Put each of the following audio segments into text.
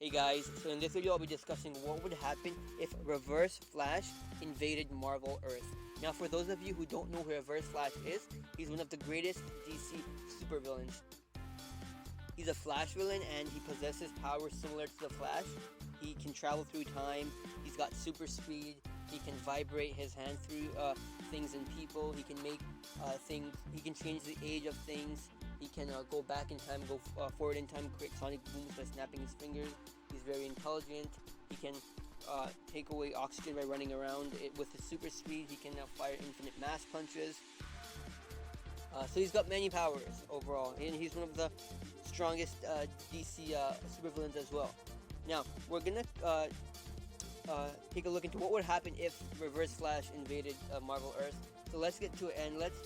Hey guys, so in this video I'll be discussing what would happen if Reverse Flash invaded Marvel Earth. Now for those of you who don't know who Reverse Flash is, he's one of the greatest DC supervillains. He's a Flash villain and he possesses powers similar to the Flash. He can travel through time, he's got super speed, he can vibrate his hand through things and people, he can make things, he can change the age of things, he can go back in time, go forward in time, create sonic booms by snapping his fingers. He's very intelligent. He can take away oxygen by running around. With his super speed, he can now fire infinite mass punches. So he's got many powers overall, and he's one of the strongest DC supervillains as well. Now, we're gonna take a look into what would happen if Reverse Flash invaded Marvel Earth. So let's get to it, and let's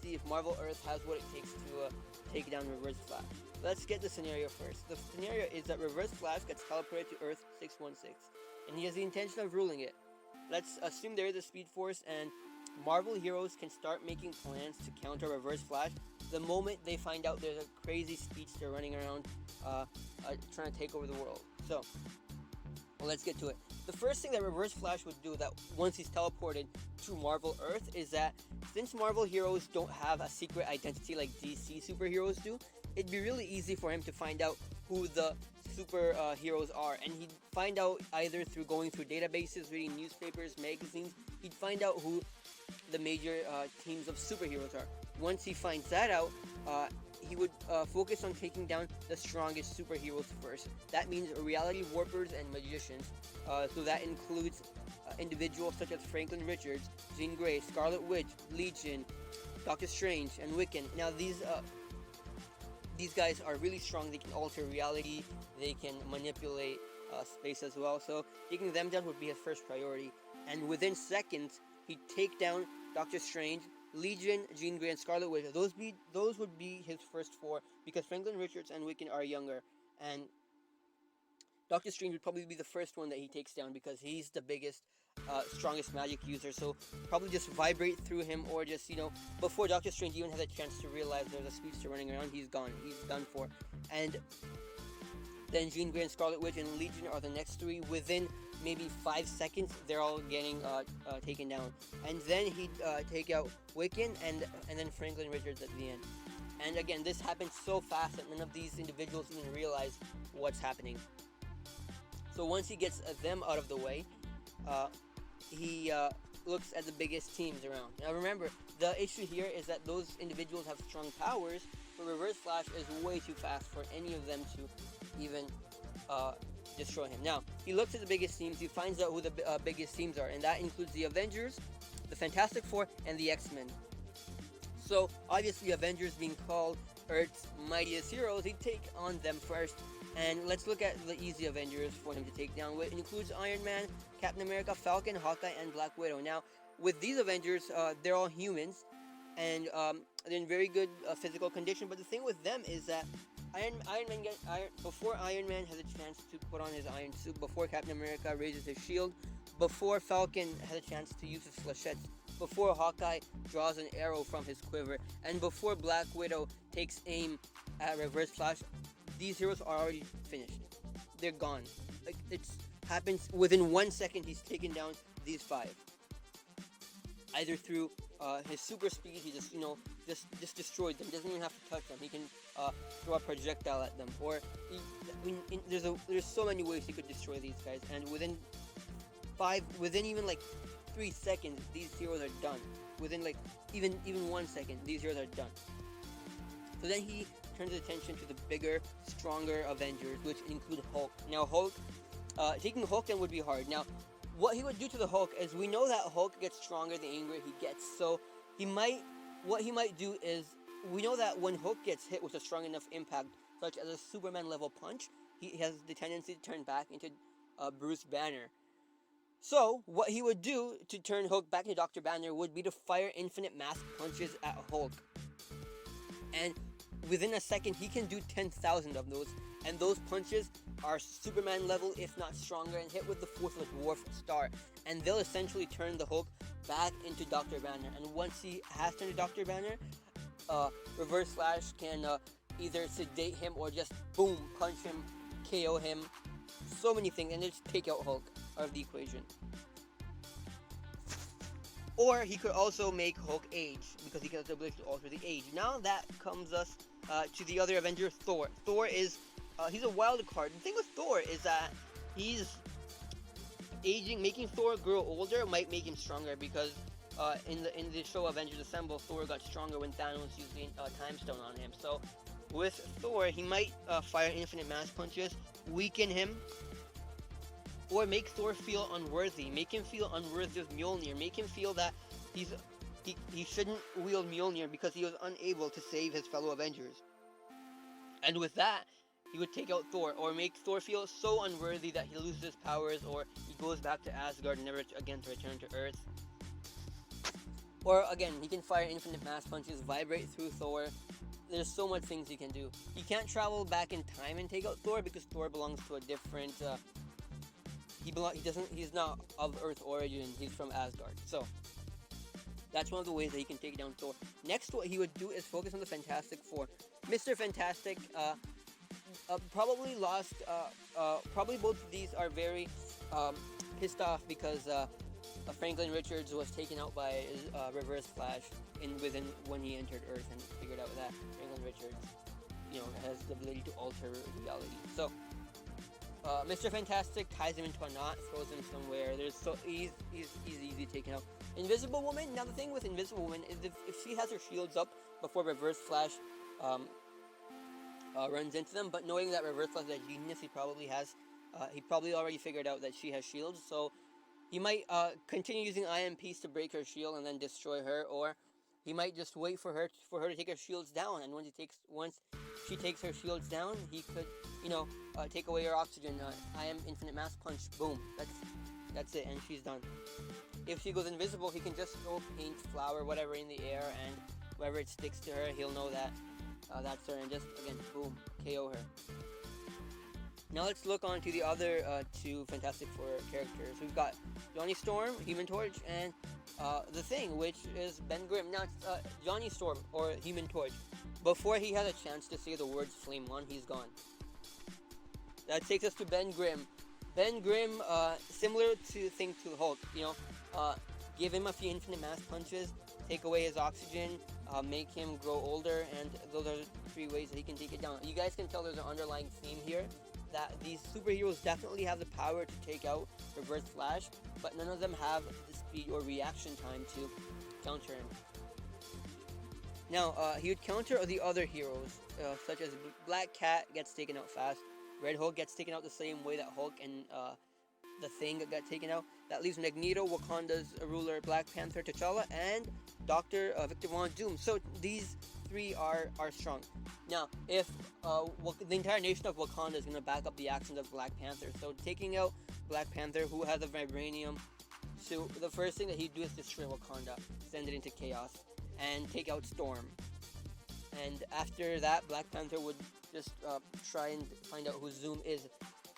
see if Marvel Earth has what it takes to take down Reverse Flash. Let's get the scenario first. The scenario is that Reverse Flash gets teleported to Earth 616, and he has the intention of ruling it. Let's assume there is a Speed Force, and Marvel heroes can start making plans to counter Reverse Flash the moment they find out there's a crazy speedster running around trying to take over the world. So, let's get to it. The first thing that Reverse Flash would do that once he's teleported to Marvel Earth is that since Marvel heroes don't have a secret identity like DC superheroes do, it'd be really easy for him to find out who the heroes are, and he'd find out either through going through databases, reading newspapers, magazines. He'd find out who the major teams of superheroes are. Once he finds that out, he would focus on taking down the strongest superheroes first. That means reality warpers and magicians. So that includes individuals such as Franklin Richards, Jean Grey, Scarlet Witch, Legion, Doctor Strange, and Wiccan. Now these guys are really strong. They can alter reality. They can manipulate space as well. So taking them down would be his first priority. And within seconds, he'd take down Doctor Strange, Legion, Jean Grey, and Scarlet Witch. Those would be his first four, because Franklin Richards and Wiccan are younger, and Doctor Strange would probably be the first one that he takes down because he's the biggest, strongest magic user. So probably just vibrate through him, or just before Doctor Strange even has a chance to realize there's a speedster running around, he's gone. He's done for. And then Jean Grey and Scarlet Witch and Legion are the next three. Within maybe 5 seconds, they're all getting taken down. And then he'd take out Wiccan and then Franklin Richards at the end. And again, this happens so fast that none of these individuals even realize what's happening. So once he gets them out of the way, he looks at the biggest teams around. Now remember, the issue here is that those individuals have strong powers, but Reverse Flash is way too fast for any of them to even destroy him. Now, he looks at the biggest teams, he finds out who the biggest teams are, and that includes the Avengers, the Fantastic Four, and the X-Men. So, obviously, Avengers being called Earth's mightiest heroes, he'd take on them first. And let's look at the easy Avengers for him to take down. It includes Iron Man, Captain America, Falcon, Hawkeye, and Black Widow. Now, with these Avengers, they're all humans, and they're in very good physical condition. But the thing with them is that before Iron Man has a chance to put on his iron suit, before Captain America raises his shield, before Falcon has a chance to use his flechettes, before Hawkeye draws an arrow from his quiver, and before Black Widow takes aim at Reverse Flash, these heroes are already finished. They're gone. Like, it happens within 1 second. He's taken down these five, either through his super speed. He just destroyed them. Doesn't even have to touch them. He can throw a projectile at them, or there's so many ways he could destroy these guys. And within even like 3 seconds, these heroes are done. Within like even 1 second, these heroes are done. So then he turns his attention to the bigger, stronger Avengers, which include Hulk. Now Hulk, taking Hulk then would be hard. Now, what he would do to the Hulk is, we know that Hulk gets stronger the angrier he gets. So what he might do is, we know that when Hulk gets hit with a strong enough impact, such as a Superman level punch, he has the tendency to turn back into Bruce Banner. So what he would do to turn Hulk back into Dr. Banner would be to fire infinite mass punches at Hulk. And within a second, he can do 10,000 of those, and those punches are Superman level, if not stronger, and hit with the force of a dwarf star, and they'll essentially turn the Hulk back into Dr. Banner. And once he has turned to Dr. Banner, Reverse Flash can either sedate him or just boom, punch him, KO him, so many things, and just take out Hulk out of the equation. Or he could also make Hulk age, because he has the ability to alter the age. Now that comes us to the other Avenger, Thor. Thor is, he's a wild card. The thing with Thor is that he's aging, making Thor grow older might make him stronger, because in the show Avengers Assemble, Thor got stronger when Thanos used the Time Stone on him. So with Thor, he might fire infinite mass punches, weaken him, or make Thor feel unworthy, make him feel unworthy of Mjolnir, make him feel that he shouldn't wield Mjolnir because he was unable to save his fellow Avengers. And with that, he would take out Thor, or make Thor feel so unworthy that he loses his powers, or he goes back to Asgard and never again to return to Earth. Or again, he can fire infinite mass punches, vibrate through Thor. There's so much things he can do. He can't travel back in time and take out Thor, because Thor belongs to a different he's not of Earth origin, he's from Asgard. So that's one of the ways that he can take down Thor. Next, what he would do is focus on the Fantastic Four. Mr. Fantastic probably lost, probably both of these are very pissed off because Franklin Richards was taken out by Reverse Flash within when he entered Earth, and figured out that Franklin Richards, has the ability to alter reality. So Mr. Fantastic ties him into a knot, throws him somewhere. He's easily taken out. Invisible Woman. Now the thing with Invisible Woman is if she has her shields up before Reverse Flash runs into them, but knowing that Reverse Flash is a genius, he probably already figured out that she has shields, so he might continue using IMPs to break her shield and then destroy her, or he might just wait for her to take her shields down, and once she takes her shields down, he could, take away her oxygen. I am infinite mass punch. Boom. That's it, and she's done. If she goes invisible, he can just throw paint, flour, whatever in the air, and wherever it sticks to her, he'll know that that's her, and just again, boom, KO her. Now let's look on to the other two Fantastic Four characters. We've got Johnny Storm, Human Torch, and the Thing, which is Ben Grimm. Now it's Johnny Storm, or Human Torch. Before he had a chance to say the words Flame 1, he's gone. That takes us to Ben Grimm. Ben Grimm, similar to Hulk, give him a few infinite mass punches, take away his oxygen, make him grow older, and those are the three ways that he can take it down. You guys can tell there's an underlying theme here, that these superheroes definitely have the power to take out Reverse Flash, but none of them have the speed or reaction time to counter him. Now, he would counter the other heroes, such as Black Cat gets taken out fast, Red Hulk gets taken out the same way that Hulk and the Thing got taken out. That leaves Magneto, Wakanda's ruler, Black Panther, T'Challa, and Dr. Victor Von Doom. So these three are strong. Now, if the entire nation of Wakanda is going to back up the actions of Black Panther, so taking out Black Panther, who has a vibranium suit, the first thing that he'd do is destroy Wakanda, send it into chaos, and take out Storm. And after that, Black Panther would just try and find out who Zoom is.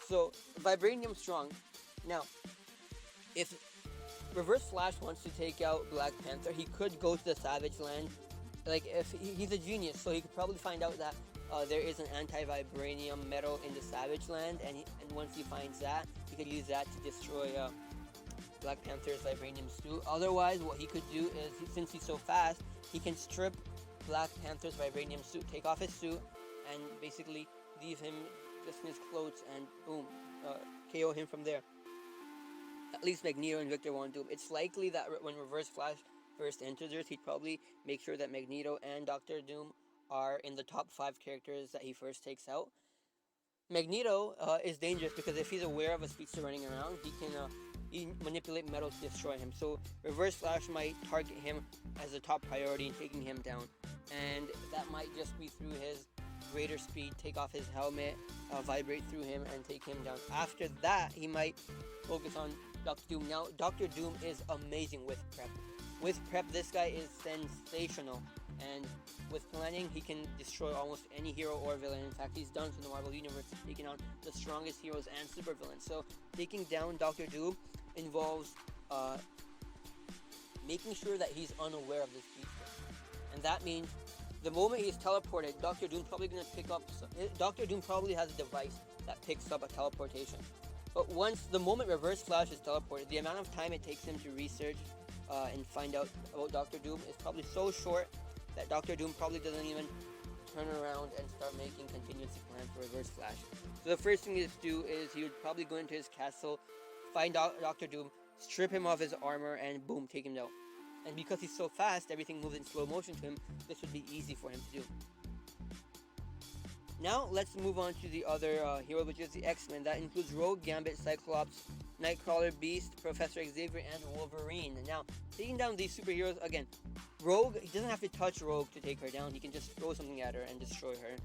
So, vibranium's strong. Now, if Reverse Flash wants to take out Black Panther, he could go to the Savage Land. Like, if he's a genius, so he could probably find out that there is an anti-vibranium metal in the Savage Land, and once he finds that, he could use that to destroy Black Panther's vibranium suit. Otherwise, what he could do is, since he's so fast, he can strip Black Panther's vibranium suit, take off his suit, and basically leave him just in his clothes, and boom, KO him from there. At least Magneto and Victor Von Doom. It's likely that when Reverse Flash first enters Earth, he'd probably make sure that Magneto and Dr. Doom are in the top 5 characters that he first takes out. Magneto is dangerous because if he's aware of a speedster running around, he can manipulate metal to destroy him. So Reverse Flash might target him as a top priority in taking him down. And that might just be through his greater speed, take off his helmet, vibrate through him, and take him down. After that, he might focus on Dr. Doom. Now, Dr. Doom is amazing with prep. With prep, this guy is sensational. And with planning, he can destroy almost any hero or villain. In fact, he's done so in the Marvel Universe, taking on the strongest heroes and supervillains. So, taking down Dr. Doom involves making sure that he's unaware of this beast. And that means the moment he's teleported, Dr. Doom probably going to pick up... Dr. Doom probably has a device that picks up a teleportation. But the moment Reverse Flash is teleported, the amount of time it takes him to research and find out about Doctor Doom is probably so short that Doctor Doom probably doesn't even turn around and start making contingency plans for Reverse Flash. So the first thing he'd do is he would probably go into his castle, find out Doctor Doom, strip him of his armor, and boom, take him down. And because he's so fast, everything moves in slow motion to him, this would be easy for him to do. Now let's move on to the other hero, which is the X-Men. That includes Rogue, Gambit, Cyclops, Nightcrawler, Beast, Professor Xavier, and Wolverine. Now, taking down these superheroes, again, Rogue, he doesn't have to touch Rogue to take her down. He can just throw something at her and destroy her.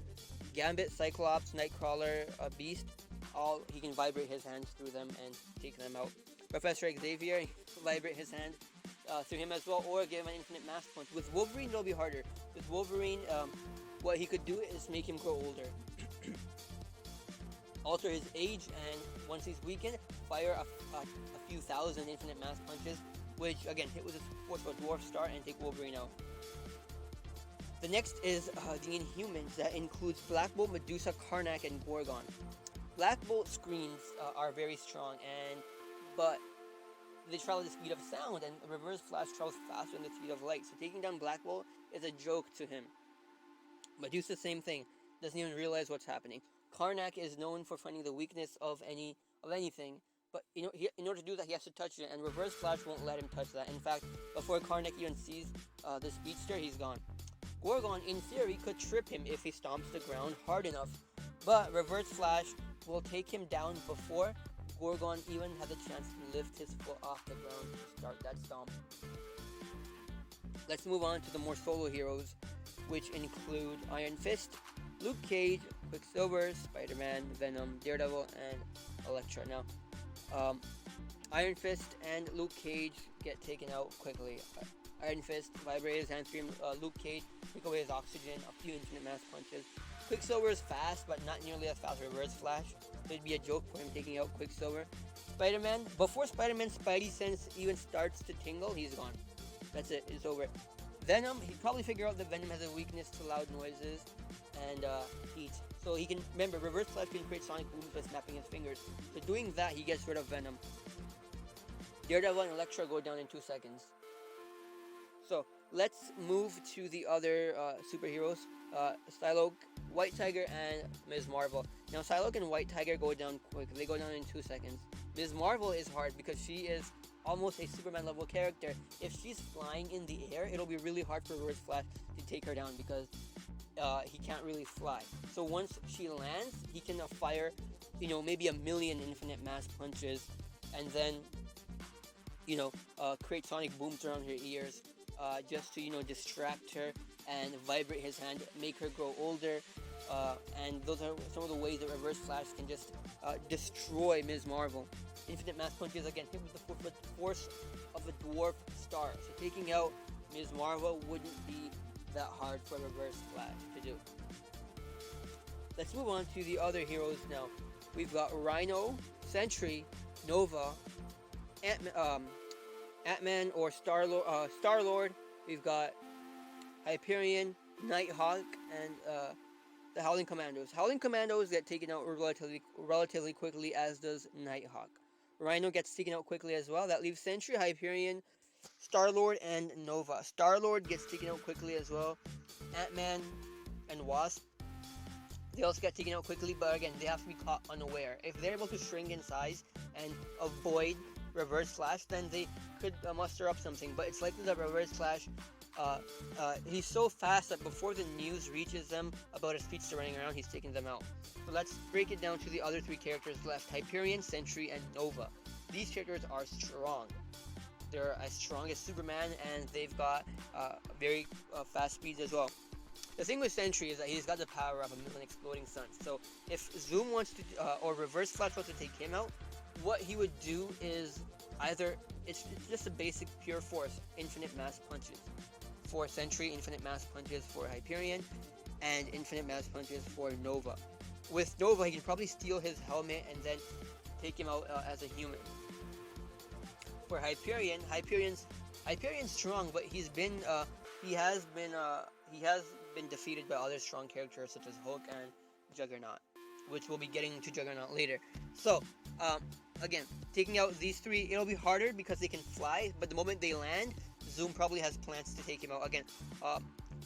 Gambit, Cyclops, Nightcrawler, Beast, he can vibrate his hands through them and take them out. Professor Xavier, he can vibrate his hand through him as well, or give him an infinite mass punch. With Wolverine, it'll be harder. With Wolverine, what he could do is make him grow older. Alter his age, and once he's weakened, fire a few thousand infinite mass punches, which again hit with his force of a dwarf star and take Wolverine out. The next is the Inhumans. That includes Black Bolt, Medusa, Karnak, and Gorgon. Black Bolt screens are very strong, but they travel at the speed of sound, and Reverse Flash travels faster than the speed of light. So taking down Black Bolt is a joke to him. Medusa, same thing, doesn't even realize what's happening. Karnak is known for finding the weakness of anything, but in order to do that, he has to touch it, and Reverse Flash won't let him touch that. In fact, before Karnak even sees the speedster, he's gone. Gorgon, in theory, could trip him if he stomps the ground hard enough, but Reverse Flash will take him down before Gorgon even has a chance to lift his foot off the ground to start that stomp. Let's move on to the more solo heroes, which include Iron Fist, Luke Cage, Quicksilver, Spider-Man, Venom, Daredevil, and Elektra. Now, Iron Fist and Luke Cage get taken out quickly. Iron Fist vibrates his hand through Luke Cage, take away his oxygen, a few infinite mass punches. Quicksilver is fast, but not nearly as fast as Reverse Flash. So it'd be a joke for him taking out Quicksilver. Spider-Man, before Spider-Man's Spidey sense even starts to tingle, he's gone. That's it, it's over. Venom, he'd probably figure out that Venom has a weakness to loud noises and heat. So he can, remember, Reverse Flash can create sonic booms by snapping his fingers. So doing that, he gets rid of Venom. Daredevil and Elektra go down in 2 seconds. So let's move to the other superheroes. Psylocke, White Tiger, and Ms. Marvel. Now Psylocke and White Tiger go down quick. They go down in 2 seconds. Ms. Marvel is hard because she is almost a Superman level character. If she's flying in the air, it'll be really hard for Reverse Flash to take her down because he can't really fly. So once she lands, he can fire, maybe 1,000,000 infinite mass punches, and then, create sonic booms around her ears, just to, distract her and vibrate his hand, make her grow older. And those are some of the ways that Reverse Flash can just destroy Ms. Marvel. Infinite mass punches, again, hit with the force of a dwarf star. So taking out Ms. Marvel wouldn't be that hard for Reverse Flash to do. Let's move on to the other heroes now. We've got Rhino, Sentry, Nova, Ant-Man or Star-Lord. We've got Hyperion, Nighthawk, and the Howling Commandos. Howling Commandos get taken out relatively quickly, as does Nighthawk. Rhino gets taken out quickly as well. That leaves Sentry, Hyperion, Star-Lord, and Nova. Star-Lord gets taken out quickly as well. Ant-Man and Wasp, they also get taken out quickly, but again, they have to be caught unaware. If they're able to shrink in size and avoid Reverse Flash, then they could muster up something. But it's likely that Reverse Flash, he's so fast that before the news reaches them about a speedster running around, he's taking them out. So let's break it down to the other 3 characters left: Hyperion, Sentry, and Nova. These characters are strong. They're as strong as Superman, and they've got very fast speeds as well. The thing with Sentry is that he's got the power of 1,000,000 exploding suns. So if Zoom wants to, or Reverse Flash wants to take him out, what he would do is either, it's just a basic pure force, infinite mass punches for Sentry, infinite mass punches for Hyperion, and infinite mass punches for Nova. With Nova, he can probably steal his helmet and then take him out as a human. For Hyperion, Hyperion's strong, but he has been defeated by other strong characters such as Hulk and Juggernaut. which we'll be getting to Juggernaut later. So, again, taking out these three, it'll be harder because they can fly, but the moment they land, Zoom probably has plans to take him out. Again,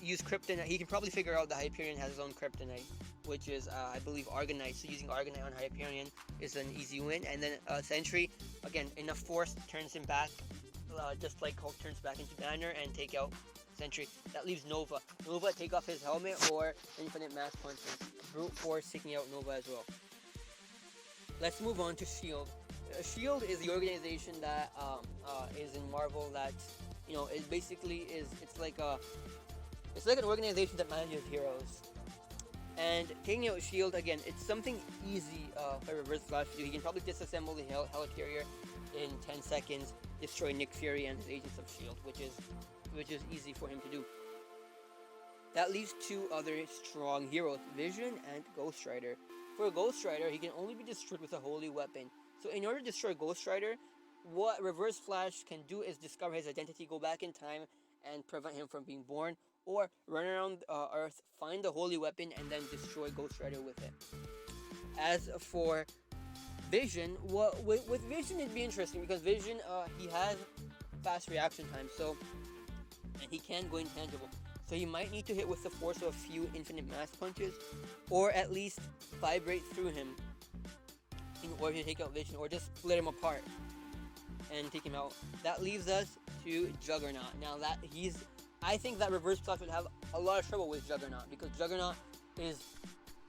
use Kryptonite. He can probably figure out that Hyperion has his own Kryptonite, which is, I believe, Argonite. So using Argonite on Hyperion is an easy win. And then Sentry, again, enough force turns him back, just like Hulk turns back into Banner and take out Sentry. That leaves Nova. Nova take off his helmet or Infinite Mass Punches. Brute Force taking out Nova as well. Let's move on to Shield. Shield is the organization that is in Marvel that, you know, it basically is. It's like an organization that manages heroes. And taking out Shield again, it's something easy for Reverse Flash to do. He can probably disassemble the helicarrier in 10 seconds, destroy Nick Fury and his Agents of Shield, which is easy for him to do. That leaves two other strong heroes, Vision and Ghost Rider. For Ghost Rider, he can only be destroyed with a holy weapon. So in order to destroy Ghost Rider, what Reverse Flash can do is discover his identity, go back in time, and prevent him from being born, or run around Earth, find the holy weapon, and then destroy Ghost Rider with it. As for Vision, with Vision it'd be interesting because Vision, he has fast reaction time, and he can go intangible. So he might need to hit with the force of a few Infinite Mass Punches, or at least vibrate through him in order to take out Vision, or just split him apart and take him out. That leaves us to Juggernaut. Now I think that Reverse Flash would have a lot of trouble with Juggernaut because Juggernaut is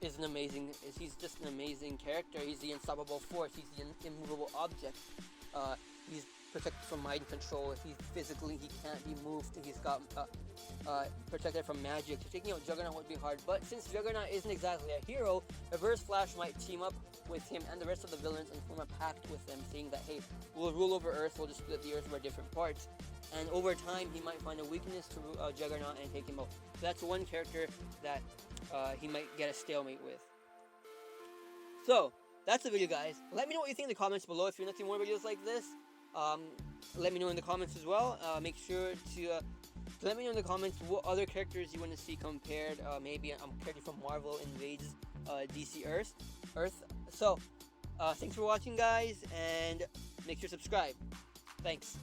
he's just an amazing character. He's the unstoppable force. He's the immovable object. He's protected from mind control. He can't be moved. He's got protected from magic. So taking out Juggernaut would be hard. But since Juggernaut isn't exactly a hero, Reverse Flash might team up with him and the rest of the villains and form a pact with them, saying that, hey, we'll rule over Earth. We'll just split the Earth over different parts. And over time, he might find a weakness to Juggernaut and take him out. So that's one character that he might get a stalemate with. So that's the video, guys. Let me know what you think in the comments below. If you're not seeing more videos like this, let me know in the comments as well. Make sure to let me know in the comments what other characters you want to see compared. Maybe a character from Marvel invades DC Earth. So, thanks for watching, guys, and make sure to subscribe. Thanks.